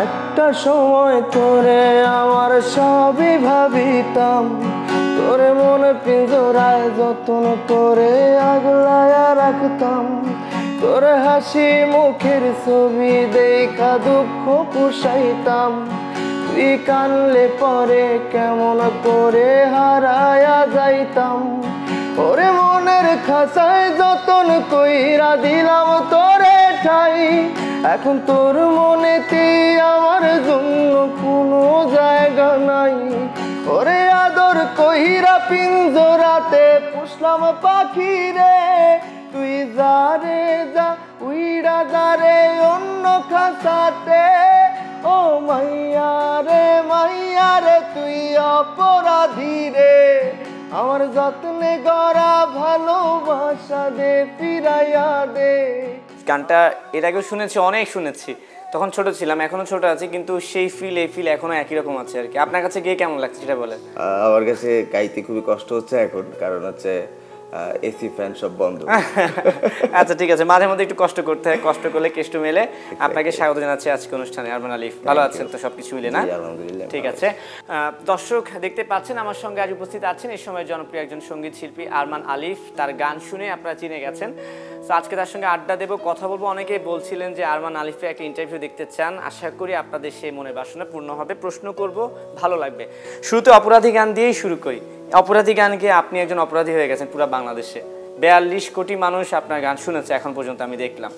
একটা সময় তোরে আমার সবই ভাবিতাম, তোরে মনে পিঞ্জরায় যতন করে আগলায়া রাখতাম। তোরে হাসি মুখের ছবি দেখা দুঃখ পুষাইতাম, তুই কানলে পরে কেমন করে হারায়া যাইতাম। ওরে মনের খাঁচায় যতন কইরা দিলাম তোরে ঠাই, এখন তোর মনেতে আমার জন্য কোনো জায়গা নাই। ওরে আদর কইরা পিঞ্জরাতে পুষলাম পাখি রে, তুই যা রে যা উইড়া যা রে অন্য খাঁচাতে। ও মাইয়া রে তুই অপরাধী রে, আমার যত্নে গড়া ভালোবাসা দে ফিরাইয়া দে। গানটা এর আগেও শুনেছি, অনেক শুনেছি, তখন ছোট ছিলাম, এখনো ছোট আছি, কিন্তু সেই ফিল এই ফিল এখনো একই রকম আছে আর কি। আপনার কাছে গিয়ে কেমন লাগছে সেটা বলেন। আমার কাছে গাইতে খুবই কষ্ট হচ্ছে এখন, কারণ হচ্ছে এসি ফ্যান সব বন্ধ। আচ্ছা ঠিক আছে, মাঝে মধ্যে একটু কষ্ট করতে হয়, কষ্ট করলে কেষ্ট মেলে। আপনাকে স্বাগত জানাচ্ছি আজকে অনুষ্ঠানে। আরমান আলিফ, ভালো আছেন তো? সবকিছু মিলে না? আলহামদুলিল্লাহ। ঠিক আছে, দর্শক দেখতে পাচ্ছেন আমার সঙ্গে আজ উপস্থিত আছেন এই সময় জনপ্রিয় একজন সঙ্গীত শিল্পী আরমান আলিফ। তার গান শুনে আপনারা চিনে গেছেন। তো আজকে তার সঙ্গে আড্ডা দেবো, কথা বলবো। অনেকেই বলছিলেন যে আরমান আলিফের একটা ইন্টারভিউ দেখতে চান। আশা করি আপনাদের সেই মনের বাসনা পূর্ণ হবে। প্রশ্ন করব, ভালো লাগবে। শুরুতে অপরাধী গান দিয়েই শুরু করি। অপরাধী গানকে আপনি একজন অপরাধী হয়ে গেছেন পুরো বাংলাদেশে। 42 কোটি মানুষ আপনার গান শুনেছে এখন পর্যন্ত, আমি দেখলাম।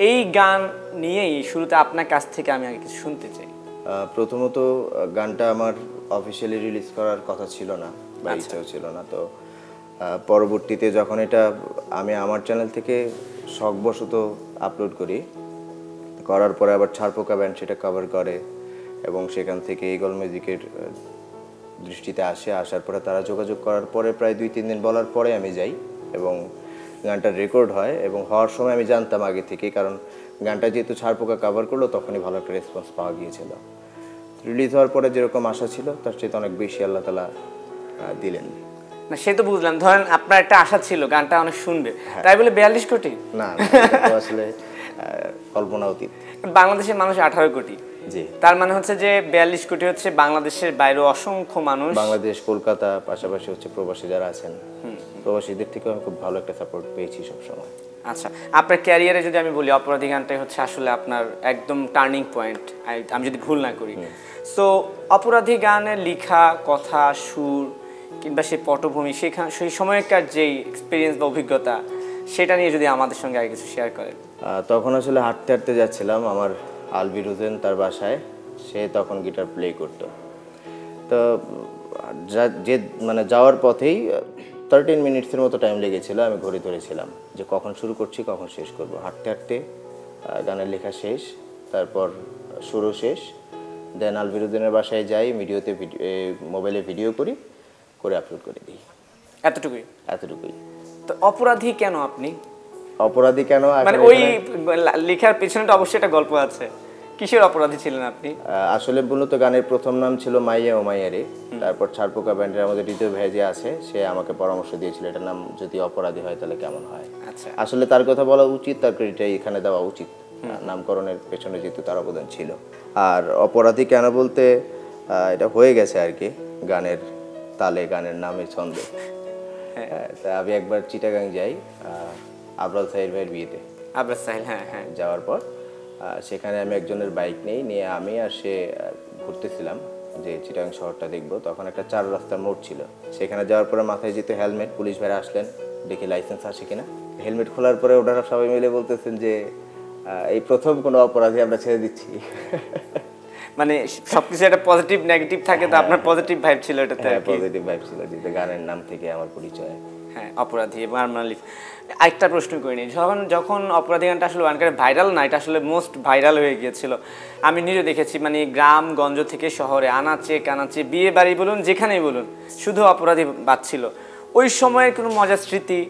এই গান নিয়েই শুরুতে আপনার কাছ থেকে আমি আগে কিছু শুনতে চাই। প্রথমত গানটা আমার অফিসিয়ালি রিলিজ করার কথা ছিল না, বা ইচ্ছাও ছিল না। তো পরবর্তীতে যখন এটা আমি আমার চ্যানেল থেকে শখবশত আপলোড করার পরে আবার ছারপোকা ব্যান্ড সেটা কভার করে, এবং সেখান থেকে ইগল মিউজিকের দৃষ্টিতে আসার পরে তারা যোগাযোগ করার পরে প্রায় 2-3 দিন বলার পরে আমি যাই, এবং গানটা রেকর্ড হয়। এবং হওয়ার সময় আমি জানতাম আগে থেকে, কারণ গানটা যেহেতু ছারপোকা কভার করলো তখনই ভালো একটা রেসপন্স পাওয়া গিয়েছিল। রিলিজ হওয়ার পরে যেরকম আশা ছিল তার চেয়ে অনেক বেশি আল্লাহ তাআলা দিলেন। না সে তো বুঝলাম, ধরেন আপনার একটা আশা ছিল গানটা অনেক শুনবে, তাই বলে 42 কোটি? না, আসলে কল্পনা অতীত। বাংলাদেশের মানুষ 18 কোটি। জি, তার মানে হচ্ছে যে 42 কোটি হচ্ছে বাংলাদেশের বাইরে অসংখ্য মানুষ। বাংলাদেশ, কলকাতা, পাশাপাশি হচ্ছে প্রবাসী যারা আছেন, প্রবাসীদের থেকে আমি খুব ভালো একটা সাপোর্ট পেয়েছি সবসময়। আচ্ছা, আপনার ক্যারিয়ারে যদি আমি বলি, অপরাধী গানটাই হচ্ছে আসলে আপনার একদম টার্নিং পয়েন্ট, আমি যদি ভুল না করি। সো অপরাধী গানের লেখা, কথা, সুর কিংবা সেই পটভূমি, সেই সময়কার যেই এক্সপিরিয়েন্স বা অভিজ্ঞতা, সেটা নিয়ে যদি আমাদের সঙ্গে আগে কিছু শেয়ার করেন। তখন আসলে হাঁটতে হাঁটতে যাচ্ছিলাম আমার আলবির হোসেন তার বাসায়, সে তখন গিটার প্লে করতো। তো যে মানে যাওয়ার পথেই 13 মিনিটসের মতো টাইম লেগেছিল। আমি ঘড়ি ধরেছিলাম যে কখন শুরু করছি কখন শেষ করব। হাঁটতে হাঁটতে গানের লেখা শেষ, তারপর সুরও শেষ। দেন আলবির হোসেনের বাসায় যাই, মোবাইলে ভিডিও করে আপলোড করে দিই। এতটুকুই? তো অপরাধী কেন আপনি? অপরাধী কেন মানে ওই লেখার পেছনে তো অবশ্যই একটা গল্প আছে। কিসের অপরাধী ছিলেন আপনি? আসলে মূলত গানের প্রথম নাম ছিল মাইয়া ও মাইয়ারে। তারপর ছারপোকা ব্যান্ডের আমাদের হৃদয় ভাই যে আছে, সে আমাকে পরামর্শ দিয়েছিল এটার নাম যদি অপরাধী হয় তাহলে কেমন হয়। আচ্ছা, আসলে তার কথা বলা উচিত, তার ক্রেডিটটাই এখানে দেওয়া উচিত, নামকরণের পেছনে যেহেতু তার অবদান ছিল। আর অপরাধী কেন বলতে এটা হয়ে গেছে আর কি, গানের তালে, গানের নামের ছন্দে। তা আমি একবার চিটাগাং যাই আবরাল সাহির ভাইয়ের বিয়েতে। আবরাল সাহিল, হ্যাঁ হ্যাঁ। যাওয়ার পর সেখানে আমি একজনের বাইক নিয়ে আমি আর সে ঘুরতেছিলাম যে চিটাগাং শহরটা দেখবো। তখন একটা 4 রাস্তার মোড় ছিল। সেখানে যাওয়ার পরে মাথায় যেতে হেলমেট, পুলিশ ভাইরা আসলেন, দেখি লাইসেন্স আছে কিনা। হেলমেট খোলার পরে ওনারা সবাই মিলে বলতেছেন যে এই প্রথম কোনো অপরাধী আমরা ছেড়ে দিচ্ছি। মানে সবকিছু একটা পজিটিভ নেগেটিভ থাকে, তো আপনার পজিটিভ ভাইব ছিল এটাতে? হ্যাঁ, পজিটিভ ভাইব ছিল, যেটা গানের নাম থেকে আমার পরিচয়। হ্যাঁ, অপরাধী এবং আরমান আলিফ। আরেকটা প্রশ্ন করিনি, যখন অপরাধী গানটা আসলে ওয়ানকারে ভাইরাল না, এটা আসলে মোস্ট ভাইরাল হয়ে গিয়েছিল। আমি নিজে দেখেছি, মানে গ্রামগঞ্জ থেকে শহরে, আনাচে কানাচে, বিয়ে বাড়ি বলুন, যেখানেই বলুন, শুধু অপরাধী বাজছিল। ওই সময়ের কোনো মজার স্মৃতি,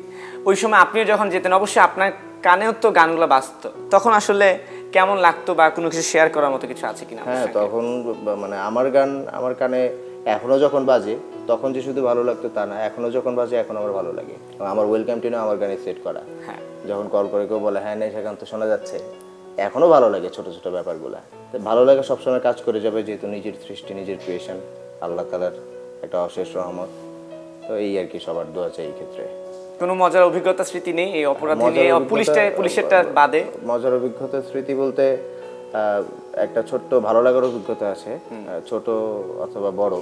ওই সময় আপনিও যখন যেতেন, অবশ্যই আপনার কানেও তো গানগুলো বাজতো, তখন আসলে কেমন লাগতো বা কোনো কিছু শেয়ার করার মতো কিছু আছে কিনা? হ্যাঁ, তখন মানে আমার গান আমার কানে এখনো যখন বাজে, তখন যে শুধু ভালো লাগতো তা না, এখনো যখন বাজে এখন আমার ভালো লাগে। আমার ওয়েলকাম টিউনে আমার গানে সেট করা। হ্যাঁ, যখন কল করে কেউ বলে হ্যাঁ নেশা গান তো শোনা যাচ্ছে, এখনও ভালো লাগে ছোট ছোট ব্যাপারগুলো। তো ভালো লাগে সবসময় কাজ করে যাবে, যেহেতু নিজের সৃষ্টি, নিজের ক্রিয়েশন, আল্লাহ তাআলার একটা অশেষ রহমত। তো এই আর কি, সবার দোয়া চাই এই ক্ষেত্রে। কোনো মজার অভিজ্ঞতা স্মৃতি নেই এই অপরাধ নিয়ে, পুলিশেরটা বাদে? মজার অভিজ্ঞতা স্মৃতি বলতে একটা ছোট্ট ভালো লাগার অভিজ্ঞতা আছে, ছোট অথবা বড়।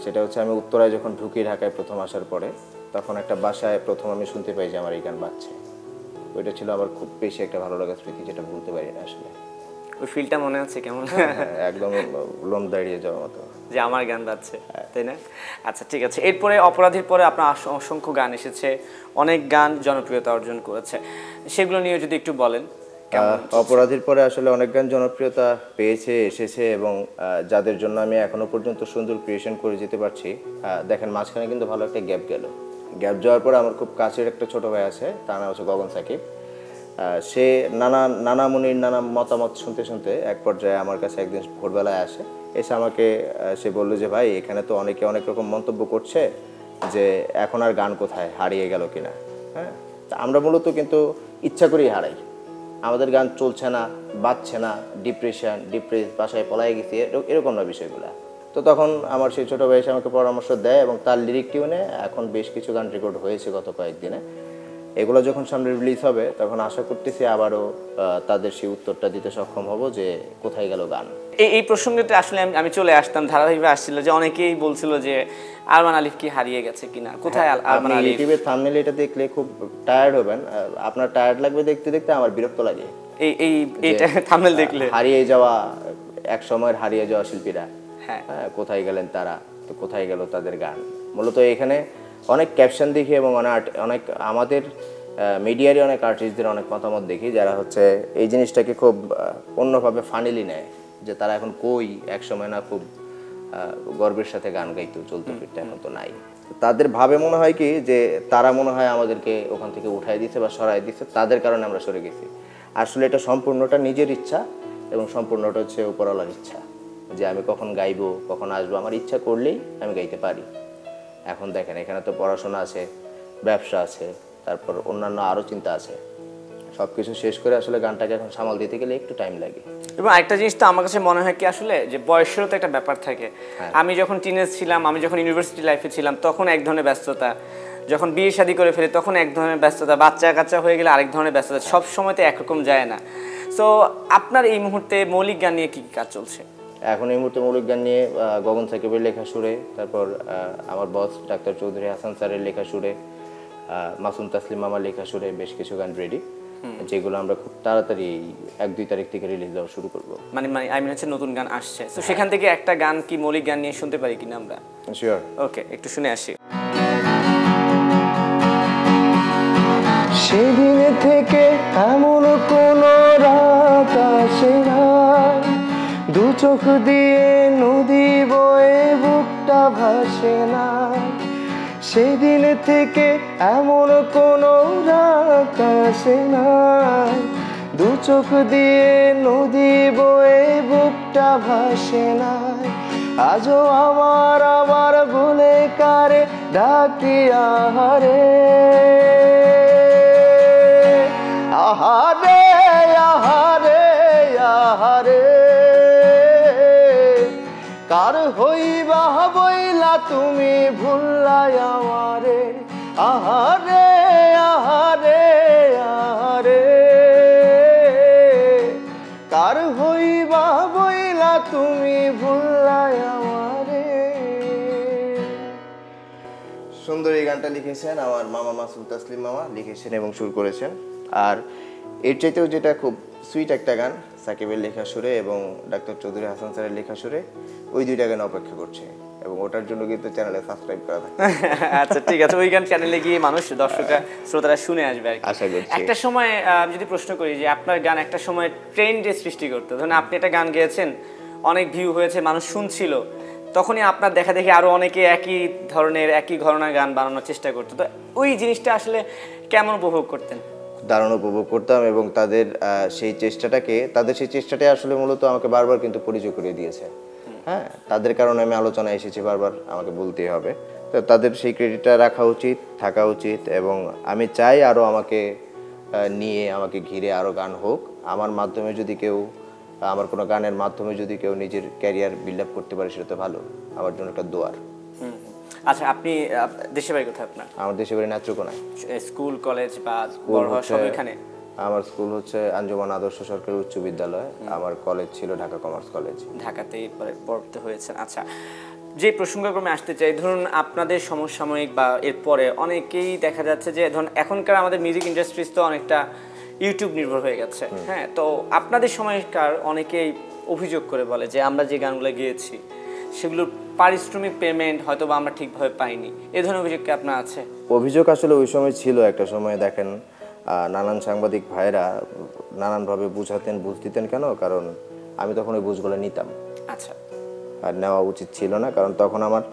সেটা হচ্ছে আমি উত্তরায় যখন ঢুকি, ঢাকায় প্রথম আসার পরে, তখন একটা বাসায় প্রথম আমি শুনতে পাই যে আমার এই গান বাজছে। ওইটা ছিল আমার খুব বেশি একটা ভালো লাগার স্মৃতি, যেটা ভুলতে পারি না আসলে। ওই ফিলটা মনে আছে কেমন? একদম লোম দাঁড়িয়ে যাওয়ার মতো, যে আমার গান বাজছে, তাই না? আচ্ছা, ঠিক আছে। এরপরে অপরাধীর পরে আপনার অসংখ্য গান এসেছে, অনেক গান জনপ্রিয়তা অর্জন করেছে, সেগুলো নিয়ে যদি একটু বলেন। অপরাধীর পরে আসলে অনেক গান জনপ্রিয়তা পেয়েছে, এসেছে, এবং যাদের জন্য আমি এখনো পর্যন্ত সুন্দর ক্রিয়েশন করে যেতে পারছি। দেখেন, মাঝখানে কিন্তু ভালো একটা গ্যাপ গেল। গ্যাপ যাওয়ার পরে আমার খুব কাছের একটা ছোট ভাই আছে, তার নাম হচ্ছে গগন সাকিব। সে নানা মুনির নানা মতামত শুনতে শুনতে এক পর্যায়ে আমার কাছে একদিন ভোরবেলায় আসে, এসে আমাকে সে বললো যে ভাই, এখানে তো অনেকে অনেক রকম মন্তব্য করছে যে এখন আর গান কোথায়, হারিয়ে গেল কিনা। হ্যাঁ, তা আমরা মূলত কিন্তু ইচ্ছা করেই হারাই, আমাদের গান চলছে না, বাজছে না, ডিপ্রেস, বাসায় পলাই গেছি, এরকম না বিষয়গুলো। তো তখন আমার সেই ছোটো ভাই এসে আমাকে পরামর্শ দেয়, এবং তার লিরিক টিউনে এখন বেশ কিছু গান রেকর্ড হয়েছে গত কয়েকদিনে। এগুলো যখন সামনে রিলিজ হবে, তখন আশা করতেছি আবারও তাদের সেই উত্তরটা দিতে সক্ষম হব যে কোথায় গেল গান। এই প্রসঙ্গটা আসলে আমি চলে আসতাম, ধারাবাহিকভাবে আসছিল যে অনেকেই বলছিল যে আরমান আলিফ কি হারিয়ে গেছে কিনা, কোথায় আরমান আলিফ? ইউটিউবের থাম্বনেল এটা দেখলে খুব টায়ার্ড হবেন, আপনার টায়ার্ড লাগবে দেখতে দেখতে, আমার বিরক্ত লাগে এইটা থাম্বনেল দেখলে। হারিয়ে যাওয়া, এক সময়ের হারিয়ে যাওয়া শিল্পীরা, হ্যাঁ, কোথায় গেলেন তারা, তো কোথায় গেল তাদের গান। মূলত এখানে অনেক ক্যাপশন দেখি, এবং অনেক আমাদের মিডিয়ারই অনেক আর্টিস্টদের অনেক মতামত দেখি, যারা হচ্ছে এই জিনিসটাকে খুব অন্যভাবে ফানিলি নেয়, যে তারা এখন কই, এক সময় না খুব গর্বের সাথে গান গাইতো, চলতো ফিরতে, এখন তো নাই। তাদের ভাবে মনে হয় কি যে তারা মনে হয় আমাদেরকে ওখান থেকে উঠাই দিচ্ছে বা সরাই দিচ্ছে, তাদের কারণে আমরা সরে গেছি। আসলে এটা সম্পূর্ণটা নিজের ইচ্ছা, এবং সম্পূর্ণটা হচ্ছে উপরওয়ালার ইচ্ছা, যে আমি কখন গাইবো, কখন আসবো, আমার ইচ্ছা করলেই আমি গাইতে পারি। এখন দেখেন, এখানে তো পড়াশোনা আছে, ব্যবসা আছে, তারপর অন্যান্য আরও চিন্তা আছে, সব কিছু শেষ করে আসলে গানটাকে এখন সামাল দিতে গেলে একটু টাইম লাগে। এবং একটা জিনিস তো আমার কাছে মনে হয় কি, আসলে যে বয়সেরও তো একটা ব্যাপার থাকে। আমি যখন টিনেজ ছিলাম, আমি যখন ইউনিভার্সিটি লাইফে ছিলাম, তখন এক ধরনের ব্যস্ততা, যখন বিয়ে শাদী করে ফেলি তখন এক ধরনের ব্যস্ততা, বাচ্চা কাচ্চা হয়ে গেলে আরেক ধরনের ব্যস্ততা, সব সময় তো একরকম যায় না। সো আপনার এই মুহূর্তে মৌলিক গান নিয়ে কি কাজ চলছে? এখন এই মুহূর্তে মৌলিক গান নিয়ে গগন সাকিবের লেখা সুরে, তারপর আমার বস ডাক্তার চৌধুরী হাসান স্যারের লেখা সুরে, মাসুম তাসলিম মামার লেখা সুরে বেশ কিছু গান রেডি, যেগুলো আমরা খুব তাড়াতাড়ি 1-2 তারিখ থেকে রিলিজ দেওয়া শুরু করব। মানে আই মিন হচ্ছে নতুন গান আসছে, তো সেখান থেকে একটা গান কি মৌলিক গান নিয়ে শুনতে পারি কিনা আমরা? শিওর। ওকে, একটু শুনে আসি। সেদিন থেকে এমন কোনো রাত আসে না, দু চোখ দিয়ে নদী বয়ে বুকটা ভাসে না। সেদিন থেকে এমন কোনো রাত আসে না, দু চোখ দিয়ে নদী বয়ে বুকটা ভাসে না। আজও আমার বলে কারে ডাকি আহারে, আহারে আহারে আহারে, কার হইবা বইলা তুমি ভুললাই আমারে, আহারে আহারে আহারে, কার হইবা বইলা তুমি ভুললাই আমারে। সুন্দর এই গানটা লিখেছেন আমার মামা মাসুম তাসলিম মামা, লিখেছেন এবং সুর করেছেন। আর এর চাইতেও যেটা খুব সুইট একটা গান, সাকিবের লেখা সুরে এবং ডাক্তার চৌধুরী হাসান স্যারের লেখা সুরে, ওই দুইটা গান অপেক্ষা করছে, এবং ওটার জন্য কিন্তু চ্যানেলে সাবস্ক্রাইব করা থাকে। আচ্ছা, ঠিক আছে, ওই গান চ্যানেলে গিয়ে মানুষ, দর্শকরা, শ্রোতারা শুনে আসবে আর কি। আশা করছি। একটা সময় যদি প্রশ্ন করি যে আপনার গান একটা সময় ট্রেন্ডে সৃষ্টি করতো, ধরুন আপনি একটা গান গেয়েছেন, অনেক ভিউ হয়েছে, মানুষ শুনছিল, তখনই আপনার দেখা দেখি আরো অনেকে একই ধরনের একই ঘরানার গান বানানোর চেষ্টা করতো, তো ওই জিনিসটা আসলে কেমন উপভোগ করতেন? দারুণ উপভোগ করতাম, এবং তাদের সেই চেষ্টাটাই আসলে মূলত আমাকে বারবার কিন্তু পরিচয় করে দিয়েছে। হ্যাঁ, তাদের কারণে আমি আলোচনায় এসেছি, বারবার আমাকে বলতেই হবে। তো তাদের সেই ক্রেডিটটা রাখা উচিত, থাকা উচিত, এবং আমি চাই আরও আমাকে নিয়ে, আমাকে ঘিরে আরও গান হোক, আমার মাধ্যমে যদি কেউ আমার কোনো গানের মাধ্যমে যদি কেউ নিজের ক্যারিয়ার বিল্ড আপ করতে পারে সেটা তো ভালো, আমার জন্য একটা দোয়ার। আচ্ছা, আপনি দেশের বাড়ি কোথায় আপনার? আমার দেশের বাড়ি নেত্রকোনায়। স্কুল কলেজ বা বড় হওয়া সব এখানে? আমার স্কুল হচ্ছে আঞ্জুমান আদর্শ সরকারি উচ্চ বিদ্যালয়, আমার কলেজ ছিল ঢাকা কমার্স কলেজ। ঢাকাতেই পড়তে হয়েছে। আচ্ছা, যে প্রসঙ্গক্রমে আসতে চাই, ধরুন আপনাদের সমসাময়িক বা এরপরে অনেকেই দেখা যাচ্ছে যে ধরুন এখনকার আমাদের মিউজিক ইন্ডাস্ট্রিজ তো অনেকটা ইউটিউব নির্ভর হয়ে গেছে, হ্যাঁ, তো আপনাদের সময়কার অনেকেই অভিযোগ করে বলে যে আমরা যে গানগুলো গেয়েছি সেগুলোর পারিশ্রমিক পেমেন্ট হয়তো বা আমরা ঠিকভাবে পাইনি, এ ধরনের অভিযোগ কি আপনার আছে? অভিযোগ আসলে ওই সময় ছিল, একটা সময় দেখেন নানান সাংবাদিক ভাইরা নানানভাবে বুঝাতেন, বুঝ দিতেন কেন, কারণ আমি তখন ওই বুঝগুলো নিতাম। আচ্ছা, আর নেওয়া উচিত ছিল না, কারণ তখন আমার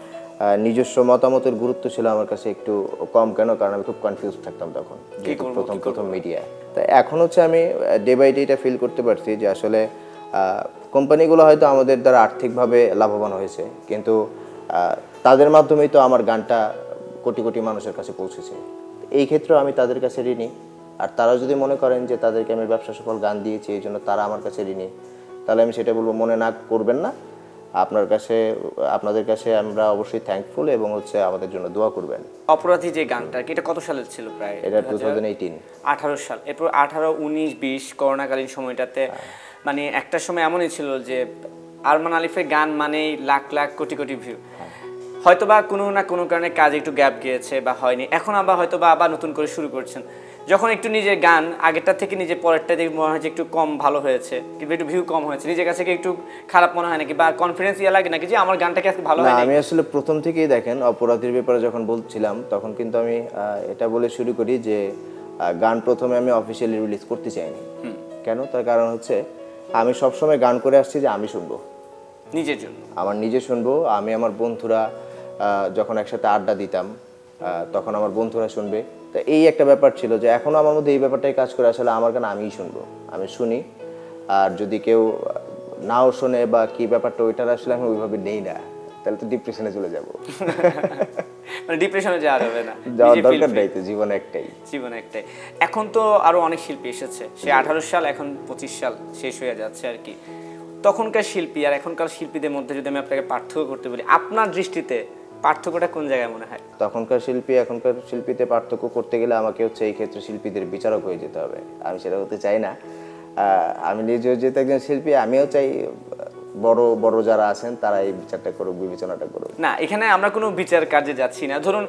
নিজস্ব মতামতের গুরুত্ব ছিল আমার কাছে একটু কম। কেন? কারণ আমি খুব কনফিউজ থাকতাম তখন, যেহেতু প্রথম মিডিয়া। তো এখন হচ্ছে আমি ডে বাই ডে এটা ফিল করতে পারছি যে আসলে কোম্পানিগুলো হয়তো আমাদের দ্বারা আর্থিকভাবে লাভবান হয়েছে, কিন্তু তাদের মাধ্যমেই তো আমার গানটা কোটি কোটি মানুষের কাছে পৌঁছেছে। এই ক্ষেত্রেও আমি তাদের কাছে ঋণী। আর তারা যদি মনে করেন যে তাদেরকে আমি ব্যবসা সফল গান দিয়েছি এই জন্য তারা আমার কাছে ঋণী, তাহলে আমি সেটা বলবো মনে না করবেন না, আপনাদের কাছে আমরা অবশ্যই থ্যাঙ্কফুল এবং হচ্ছে আমাদের জন্য দোয়া করবেন। অপরাধী যে গানটা, এটা কত সালের ছিল? প্রায় এটা 2018 18 সাল। এরপর 18, 19, 20 করোনাকালীন সময়টাতে মানে একটা সময় এমনই ছিল যে আরমান আলিফের গান মানেই লাখ লাখ কোটি কোটি ভিউ। হয়তোবা কোনো না কোনো কারণে কাজ একটু গ্যাপ গিয়েছে বা হয়নি, এখন আবার হয়তোবা আবার নতুন করে শুরু করছেন। যখন একটু নিজের গান আগেরটা থেকে নিজের পরেরটা দেখে মনে হয় যে একটু কম ভালো হয়েছে কিংবা একটু ভিউ কম হয়েছে, নিজের কাছে একটু খারাপ মনে হয় নাকি বা কনফিডেন্স ইয়ে লাগে নাকি যে আমার গানটাকে আজকে ভালো হয়? আমি আসলে প্রথম থেকেই দেখেন অপরাধীর ব্যাপারে যখন বলছিলাম তখন কিন্তু আমি এটা বলে শুরু করি যে গান প্রথমে আমি অফিসিয়ালি রিলিজ করতে চাইনি। কেন? তার কারণ হচ্ছে আমি সবসময় গান করে আসছি যে আমি শুনবো, নিজের জন্য, আমার নিজে শুনবো। আমি আমার বন্ধুরা যখন একসাথে আড্ডা দিতাম তখন আমার বন্ধুরা শুনবে। তো এই একটা ব্যাপার ছিল যে এখনও আমার মধ্যে এই ব্যাপারটাই কাজ করে, আসলে আমার গান আমিই শুনবো, আমি শুনি। আর যদি কেউ নাও শোনে বা কি ব্যাপারটা ওইটার আসলে আমি ওইভাবে নেই না, তাহলে তো ডিপ্রেশনে চলে যাব। মানে ডিপ্রেশনে যাওয়া যাবে না, যাওয়ার দরকার নেই তো, জীবন একটাই। এখন তো আরো অনেক শিল্পী এসেছে, সে 18 সাল এখন 25 সাল শেষ হয়ে যাচ্ছে আর কি। তখনকার শিল্পী আর এখনকার শিল্পীদের মধ্যে যদি আমি আপনাকে পার্থক্য করতে বলি, আপনার দৃষ্টিতে পার্থক্যটা কোন জায়গায় মনে হয়? তখনকার শিল্পী এখনকার শিল্পীতে পার্থক্য করতে গেলে আমাকে হচ্ছে এই ক্ষেত্রে শিল্পীদের বিচারক হয়ে যেতে হবে। আমি সেটা হতে চাই না। আমি নিজেও যেহেতু একজন শিল্পী, আমিও চাই বড় বড় যারা আছেন তারা এই বিচারটা করুক, বিবেচনাটা করুক। না, এখানে আমরা কোনো বিচার কাজে যাচ্ছি না। ধরুন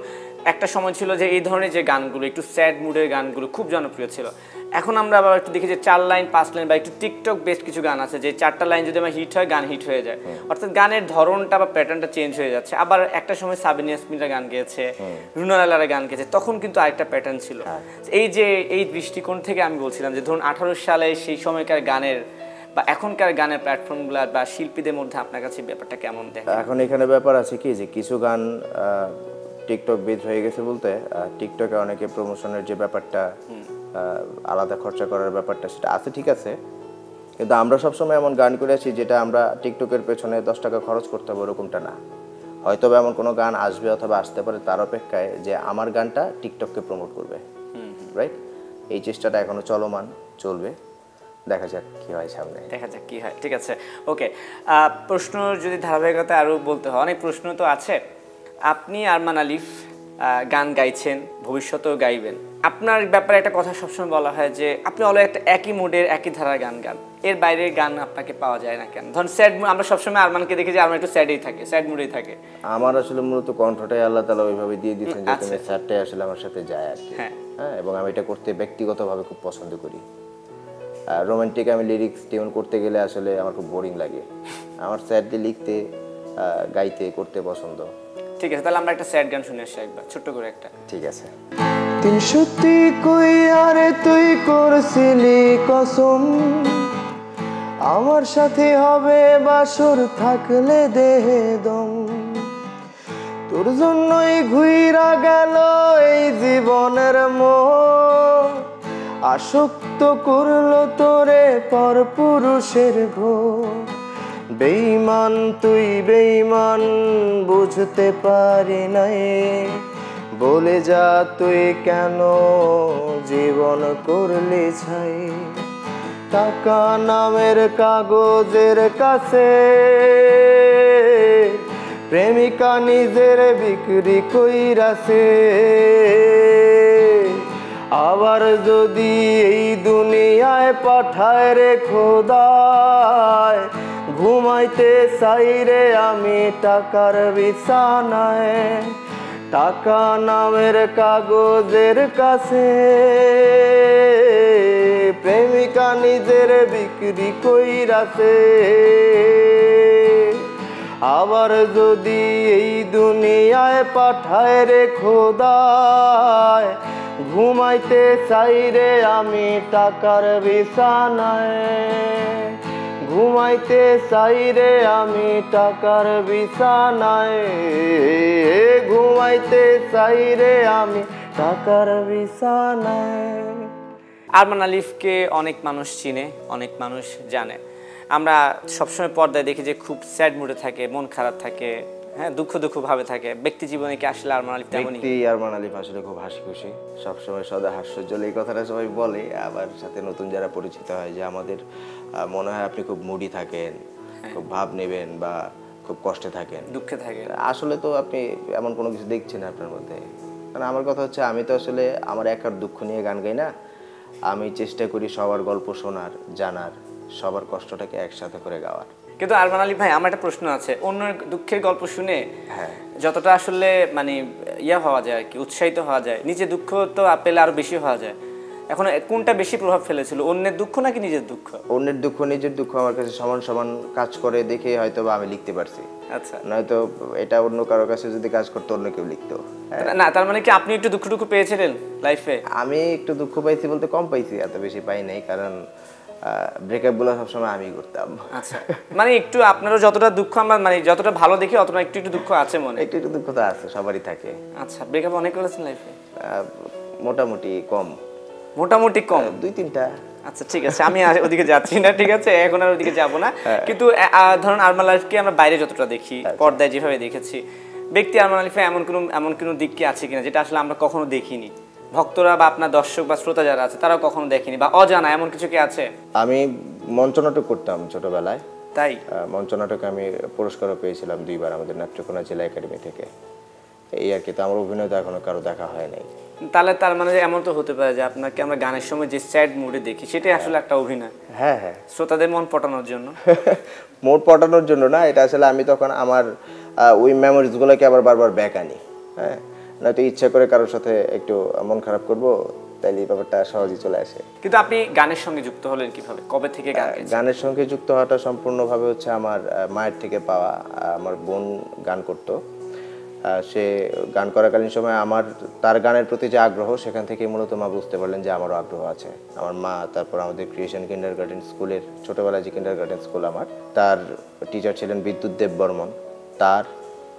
একটা সময় ছিল যে এই ধরনের যে গানগুলো একটু স্যাড মুডের গানগুলো খুব জনপ্রিয় ছিল। এখন আমরা আবার একটু দেখি যে 4 লাইন 5 লাইন বা একটু টিকটক বেস্ট কিছু গান আছে যে 4টা লাইন যদি আমার হিট হয়, গান হিট হয়ে যায়। অর্থাৎ গানের ধরনটা বা প্যাটার্নটা চেঞ্জ হয়ে যাচ্ছে। আবার একটা সময় সাবিনা ইয়াসমিনরা গান গেয়েছে, রুনা লালারা গান গেয়েছে, তখন কিন্তু আরেকটা প্যাটার্ন ছিল। এই দৃষ্টিকোণ থেকে আমি বলছিলাম যে ধরুন 18 সালে সেই সময়কার গানের বা এখনকার গানের প্ল্যাটফর্মগুলো বা শিল্পীদের মধ্যে আপনার কাছে ব্যাপারটা কেমন দেখেন? এখন এখানে ব্যাপার আছে কি যে কিছু গান টিকটক বেজ হয়ে গেছে বলতে, টিকটকে অনেকে প্রমোশনের যে ব্যাপারটা, আলাদা খরচা করার ব্যাপারটা সেটা আছে, ঠিক আছে, কিন্তু আমরা সবসময় এমন গান করে আছি যেটা আমরা টিকটকের পেছনে 10 টাকা খরচ করতে হবে ওরকমটা না। হয়তো এমন কোনো গান আসবে অথবা আসতে পারে তার অপেক্ষায় যে আমার গানটা টিকটককে প্রমোট করবে, রাইট? এই চেষ্টাটা এখনো চলমান, চলবে, দেখা যাক কি হয় সামনে, দেখা যাক কি হয়। ঠিক আছে, ওকে। প্রশ্ন যদি ধারাবাহিকতা আরও বলতে হয়, অনেক প্রশ্ন তো আছে। আপনি আরমান আলিফ গান গাইছেন, ভবিষ্যতেও গাইবেন। আপনার ব্যাপারে একটা কথা সবসময় বলা হয় যে আপনি একটা একই মুডের একই ধারার গান গান, এর বাইরের গান আপনাকে পাওয়া যায় না কেন? ধরুন স্যাড মুড, আমরা সবসময় আরমানকে দেখি যে আরমান একটু স্যাডই থাকে, স্যাড মুডেই থাকে। আমার আসলে মূলত কণ্ঠটাই আল্লাহ তাআলা ওইভাবে দিয়ে দিয়েছেন যে তুমি স্যাডটাই আসলে আমার সাথে যায় আর কি। হ্যাঁ, এবং আমি এটা করতে ব্যক্তিগতভাবে খুব পছন্দ করি। রোমান্টিক আমি লিরিক্স টিউন করতে গেলে আসলে আমার খুব বোরিং লাগে। আমার স্যাডলি লিখতে, গাইতে, করতে পছন্দ। ঠিক আছে, তাহলে আমরা একটা স্যাড গান শুনে আসি একবার, ছোট্ট করে একটা। ঠিক আছে। তুই সত্যি কই আরে তুই করছিলি কসম, আমার সাথে হবে বাসর থাকলে দেহে দম, তোর জন্যই ঘুইরা গেল এই জীবনের মোহ, আসক্ত করলো তোরে পর পুরুষের ঘোর। বেঈমান তুই বেঈমান, বুঝতে পারি নাই, বলে যা তুই কেন জীবন করলি ছাই। টাকা নামের কাগজের কাছে প্রেমিকা নিজের বিক্রি কইরাছে। আবার যদি এই দুনিয়ায় পাঠায় রে খোদায়, ঘুমাইতে চাই রে আমি টাকার বিছানায়। টাকা নামের কাগজের কাছে প্রেমিকা নিজের বিক্রি কইরাছে। আবার যদি এই দুনিয়ায় পাঠায় রে খোদায়, ঘুমাইতে চাই রে আমি টাকার বিছানায়। ঘুমাইতে চাই রে আমি টাকার বিছানায়। ঘুমাইতে চাই রে আমি টাকার বিছানায়। আরমান আলিফকে অনেক মানুষ চিনে, অনেক মানুষ জানে। আমরা সবসময় পর্দায় দেখি যে খুব স্যাড মুডে থাকে, মন খারাপ থাকে, হ্যাঁ, দুঃখ ভাবে থাকে। ব্যক্তি জীবনে কি আসলে আরমান আলিফ তেমনই? ব্যক্তি আরমান আলিফ আসলে খুব হাসি খুশি, সবসময় সদা হাস্যোজ্জ্বল, এই কথাটা সবাই বলে। আবার সাথে নতুন যারা পরিচিত হয় যে আমাদের মনে হয় আপনি খুব মুডি থাকেন, খুব ভাব নেবেন বা খুব কষ্টে থাকেন, দুঃখে থাকেন। আসলে তো আপনি এমন কোনো কিছু দেখছেন আপনার মধ্যে। কারণ আমার কথা হচ্ছে, আমি তো আসলে আমার একার দুঃখ নিয়ে গান গাই না। আমি চেষ্টা করি সবার গল্প শোনার, জানার, সবার কষ্টটাকে একসাথে করে গাওয়ার। কিন্তু আরমান আলিফ ভাই, আমার একটা প্রশ্ন আছে। অন্যের দুঃখের গল্প শুনে হ্যাঁ, যতটা আসলে মানে হওয়া যায় আর কি, উৎসাহিত হওয়া যায়, নিজে দুঃখ তো পেলে আরো বেশি হওয়া যায়। এখন কোনটা বেশি প্রভাব ফেলেছিল, অন্যের দুঃখ নাকি নিজের দুঃখ? অন্যের দুঃখ নিজের দুঃখ আমার কাছে সমান সমান কাজ করে দেখে হয়তো বা আমি লিখতে পারছি। আচ্ছা, নয়তো এটা অন্য কারোর কাছে যদি কাজ করতো অন্য কেউ লিখতো। না তার মানে কি আপনি একটু দুঃখ পেয়েছিলেন লাইফে? আমি একটু দুঃখ পাইছি বলতে কম পাইছি, এত বেশি পাই নাই। কারণ ব্রেকআপ গুলো সবসময় আমি করতাম। আচ্ছা, মানে একটু আপনারও যতটা দুঃখ আমরা মানে যতটা ভালো দেখি অতটা একটু দুঃখ আছে মনে? একটু দুঃখ তো আছে, সবারই থাকে। আচ্ছা, ব্রেকআপ অনেক করেছেন লাইফে? মোটামুটি কম। মোটামুটি কম? 2-3টা। আচ্ছা ঠিক আছে, আমি ওদিকে যাচ্ছি না, ঠিক আছে, এখন আর ওদিকে যাবো না। কিন্তু ধরুন আরমান আলিফকে আমরা বাইরে যতটা দেখি, পর্দায় যেভাবে দেখেছি, ব্যক্তি আরমান আলিফে এমন কোনো দিক কি আছে কিনা যেটা আসলে আমরা কখনো দেখিনি, ভক্তরা বা আপনার দর্শক বা শ্রোতা যারা আছে তারাও কখনো দেখেনি, বা অজানা এমন কিছু কি আছে? আমি মঞ্চনাটক করতাম ছোটবেলায়। তাই? মঞ্চনাটকে আমি পুরস্কারও পেয়েছিলাম 2বার আমাদের নেত্রকোনা জেলা একাডেমি থেকে। এই আর কি। তো আমার অভিনয় তো এখনো কারো দেখা হয় নাই। তাহলে তার মানে এমন তো হতে পারে যে আপনাকে আমরা গানের সময় যে স্যাড মুডে দেখি সেটাই আসলে একটা অভিনয়। হ্যাঁ হ্যাঁ, শ্রোতাদের মন পটানোর জন্য। মোট পটানোর জন্য না, এটা আসলে আমি তখন আমার ওই মেমোরিজগুলোকে আবার বারবার ব্যাক আনি। হ্যাঁ, নয়তো ইচ্ছা করে কারোর সাথে একটু মন খারাপ করব, তাইলে এই ব্যাপারটা সহজেই চলে আসে। কিন্তু আপনি গানের সঙ্গে যুক্ত হলেন কিভাবে, কবে থেকে গান গাইছেন? গানের সঙ্গে যুক্ত হওয়াটা সম্পূর্ণভাবে হচ্ছে আমার মায়ের থেকে পাওয়া। আমার বোন গান করতো, সে গান করাকালীন সময় তার গানের প্রতি যে আগ্রহ, সেখান থেকে মূলত মা বুঝতে পারলেন যে আমারও আগ্রহ আছে। আমার মা তারপর আমাদের ক্রিয়েশন কিন্ডারগার্টেন স্কুলের, ছোটোবেলায় যে কিন্ডারগার্টেন স্কুল আমার, তার টিচার ছিলেন বিদ্যুৎ দেব বর্মন, তার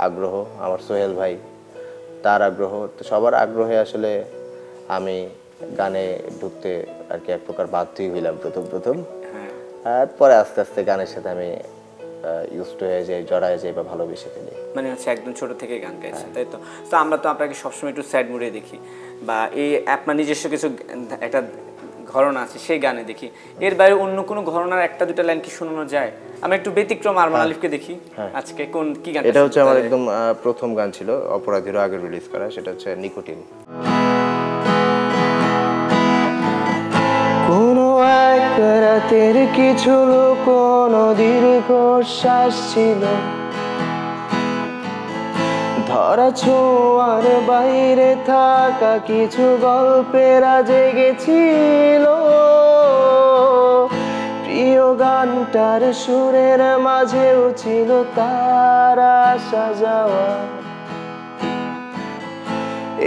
আগ্রহ, আমার সোহেল ভাই তার আগ্রহ, তো সবার আগ্রহে আসলে আমি গানে ঢুকতে আর কি এক প্রকার বাধ্যই হইলাম প্রথম। আর পরে আস্তে আস্তে গানের সাথে আমি ইউজড হয়ে যাই, জড়ায় যাই বা ভালোবেসে ফেলি। মানে হচ্ছে একদম ছোট থেকে গান গাইছেন, তাই তো? তো আমরা তো আপনাকে সবসময় একটু স্যাড মুডে দেখি, বা এই আপনার নিজস্ব কিছু একটা ঘরনা আছে সেই গানে দেখি। এর বাইরে অন্য কোনো ঘরনার একটা দুটা লাইন কি শোনানো যায়? আমরা একটু ব্যতিক্রম আরমান আলিফকে দেখি আজকে। কি গান? এটা হচ্ছে আমার একদম প্রথম গান ছিল, অপরাধীরও আগে রিলিজ করা, সেটা হচ্ছে নিকোটিন। কোনো এক রাতের কিছু লুকোনো দীর্ঘশ্বাস ছিল, ধরা ছোঁয়ার বাইরে থাকা কিছু গল্পেরা জেগেছিল। প্রিয় গানটার সুরের মাঝেও ছিল তার আসা যাওয়া।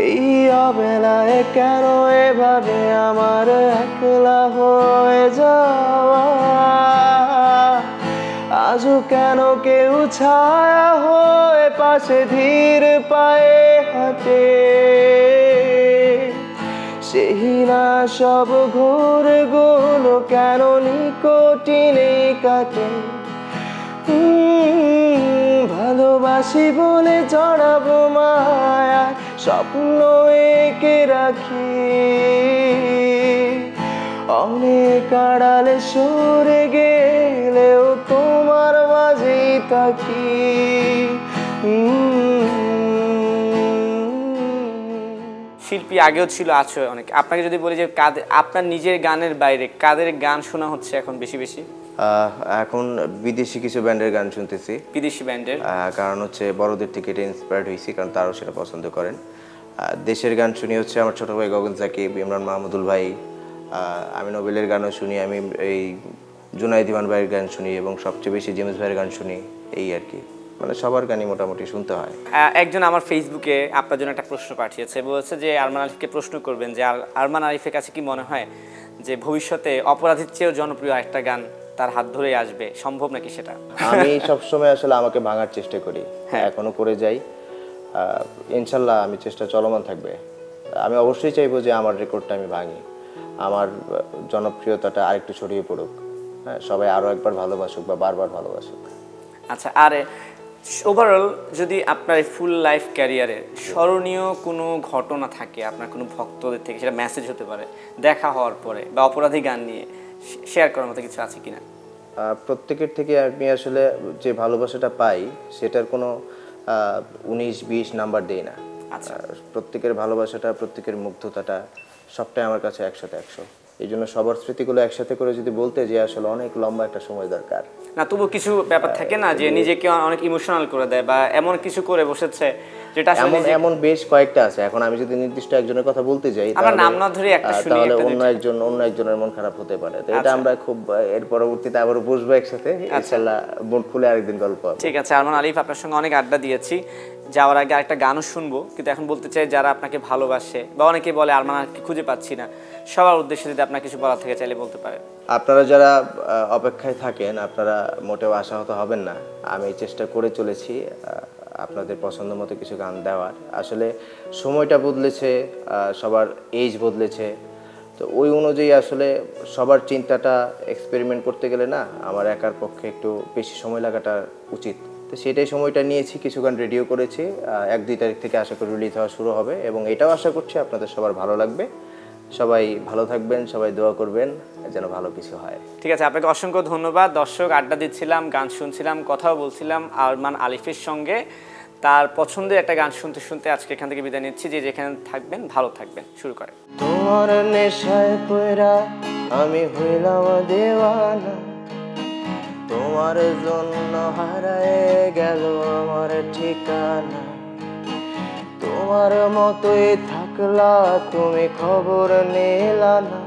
এই অবেলায় কেন এভাবে আমার একলা হয়ে যাওয়া? আজও কেন কেউ ছায়া হয়ে পাশে ধীর পায়ে হাঁটে? সেই না সব ঘোরগুলো কেন নিকটিনে কাটে? ভালোবাসি বলে জড়াবো মায়ার স্বপ্ন এঁকে রাখি, অনেক আড়ালে সরে গেলেও তোমার মাঝেই থাকি। শিল্পী আগেও ছিল, আছে অনেক। আপনাকে যদি বলি যে আপনার নিজের গানের বাইরে কাদের গান শোনা হচ্ছে এখন বেশি বেশি? এখন বিদেশি কিছু ব্যান্ডের গান শুনতেছি। বিদেশি ব্যান্ডের? কারণ হচ্ছে বড়দের থেকে এটা ইন্সপায়ার্ড হয়েছি, কারণ তারাও সেটা পছন্দ করেন। দেশের গান শুনি হচ্ছে আমার ছোট ভাই গগন সাকিব, ইমরান মাহমুদুল ভাই, আমি নোবেলের গানও শুনি, আমি এই জুনাইদ ইমান ভাইয়ের গান শুনি এবং সবচেয়ে বেশি জেমস ভাইয়ের গান শুনি, এই আর কি। মানে সবার গানই মোটামুটি শুনতে হয়। একজন আমার ফেসবুকে আপনার জন্য একটা প্রশ্ন পাঠিয়েছে, বলছে যে আরমান আলিফকে প্রশ্ন করবেন যে আরমান আলিফের কাছে কি মনে হয় যে ভবিষ্যতে অপরাধীর চেয়েও জনপ্রিয় একটা গান তার হাত ধরে আসবে, সম্ভব নাকি সেটা? আমি সবসময় আসলে আমাকে ভাঙার চেষ্টা করি, এখনো করে যাই। ইনশাল্লাহ আমি চেষ্টা চলমান থাকবে। আমি অবশ্যই চাইবো যে আমার রেকর্ডটা আমি ভাঙি, আমার জনপ্রিয়তাটা আরেকটু ছড়িয়ে পড়ুক, হ্যাঁ, সবাই আরও একবার ভালোবাসুক বা বারবার ভালোবাসুক। আচ্ছা, আর ওভারঅল যদি আপনার ফুল লাইফ ক্যারিয়ারে স্মরণীয় কোনো ঘটনা থাকে আপনার কোনো ভক্তদের থেকে, সেটা মেসেজ হতে পারে দেখা হওয়ার পরে বা অপরাধী গান নিয়ে, শেয়ার করার মতো কিছু আছে কিনা? প্রত্যেকের থেকে আমি আসলে যে ভালোবাসাটা পাই সেটার কোনো 19-20 নাম্বার দেই না। আচ্ছা, প্রত্যেকের ভালোবাসাটা, প্রত্যেকের মুগ্ধতাটা সবটাই আমার কাছে 100-100। এই জন্য সবার স্মৃতিগুলো একসাথে করে যদি বলতে যে আসলে অনেক লম্বা একটা সময় দরকার। না, তবু কিছু ব্যাপার থাকে না যে নিজেকে অনেক ইমোশনাল করে দেয় বা এমন কিছু করে বসেছে যেটা এমন বেশ কয়েকটা আছে। এখন আমি যদি নির্দিষ্ট একজনের কথা বলতে যাই আমরা নাম না ধরে একটা শুনি, তাহলে অন্য একজনের মন খারাপ হতে পারে। তো এটা আমরা খুব এর পরবর্তীতে আবার বসবো একসাথে, ইনশাআল্লাহ মন খুলে আরেকদিন গল্প হবে। ঠিক আছে আরমান আলিফ, আপনার সঙ্গে অনেক আড্ডা দিয়েছি। যাওয়ার আগে আরেকটা গানও শুনবো, কিন্তু এখন বলতে চাই যারা আপনাকে ভালোবাসে বা অনেকে বলে আরমান আলিফকে খুঁজে পাচ্ছি না, সবার উদ্দেশ্যে যদি আপনার কিছু বলার থেকে চাইলে বলতে পারেন। আপনারা যারা অপেক্ষায় থাকেন আপনারা মোটেও আশাহত হবেন না। আমি চেষ্টা করে চলেছি আপনাদের পছন্দ মতো কিছু গান দেওয়ার। আসলে সময়টা বদলেছে, সবার এজ বদলেছে, তো ওই অনুযায়ী আসলে সবার চিন্তাটা এক্সপেরিমেন্ট করতে গেলে না আমার একার পক্ষে একটু বেশি সময় লাগাটা উচিত। তো সেটাই সময়টা নিয়েছি, কিছু গান রেডিও করেছি। 1-2 তারিখ থেকে আশা করি রিলিজ হওয়া শুরু হবে এবং এটাও আশা করছি আপনাদের সবার ভালো লাগবে। সবাই ভালো থাকবেন, সবাই দোয়া করবেন যেন ভালো কিছু হয়। ঠিক আছে, আপনাকে অসংখ্য ধন্যবাদ। দর্শক, আড্ডা দিচ্ছিলাম, গান শুনছিলাম, কথাও বলছিলাম আরমান আলিফের সঙ্গে। তার পছন্দের একটা গান শুনতে শুনতে আজকে এখান থেকে বিদায় নিচ্ছি। যে যেখানে থাকবেন ভালো থাকবেন। শুরু করে। তোমার নেশায় পয়রা আমি হইলাম দেওয়ানা, তোমার জন্য হারায় গেল আমার ঠিকানা। তোমার মতোই থাকলা তুমি, খবর নিলা না,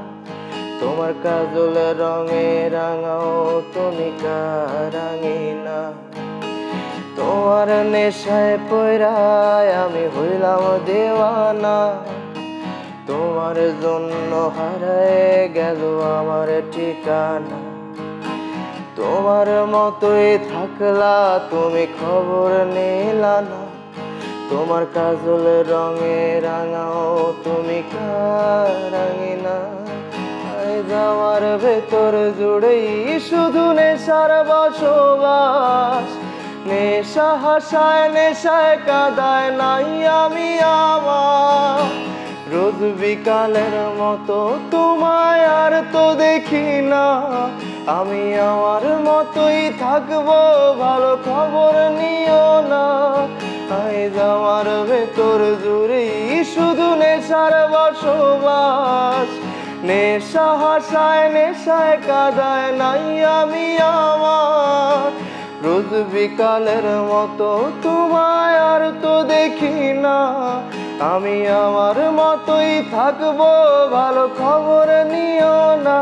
তোমার কাজল রঙে রাঙাও তুমি কারাঙিনা। তোমার নেশায় পয়রায় আমি হইলাম দেওয়ানা, তোমার জন্য হারায় গেল আমার ঠিকানা। তোমার মতোই থাকলা তুমি, খবর নিলা না, তোমার কাজল রঙে রাঙাও তুমি কারাঙিনা। আমার ভেতর জুড়েই শুধু নেশার বসবাস, নেশা হাসায় নেশায় কাদায় নাই আমি আমার। রোজ বিকালের মতো তোমায় আর তো দেখি না, আমি আমার মতোই থাকবো, ভালো খবর নিও না। আজ আমার ভেতর জুড়েই শুধু নেশার বসবাস, নেশা হাসায় নেশায় কাদায় নাই আমি আমার। রোজ বিকালের মতো তোমায় আর তো দেখি না, আমি আমার মতোই থাকবো, ভালো খবর নিও না।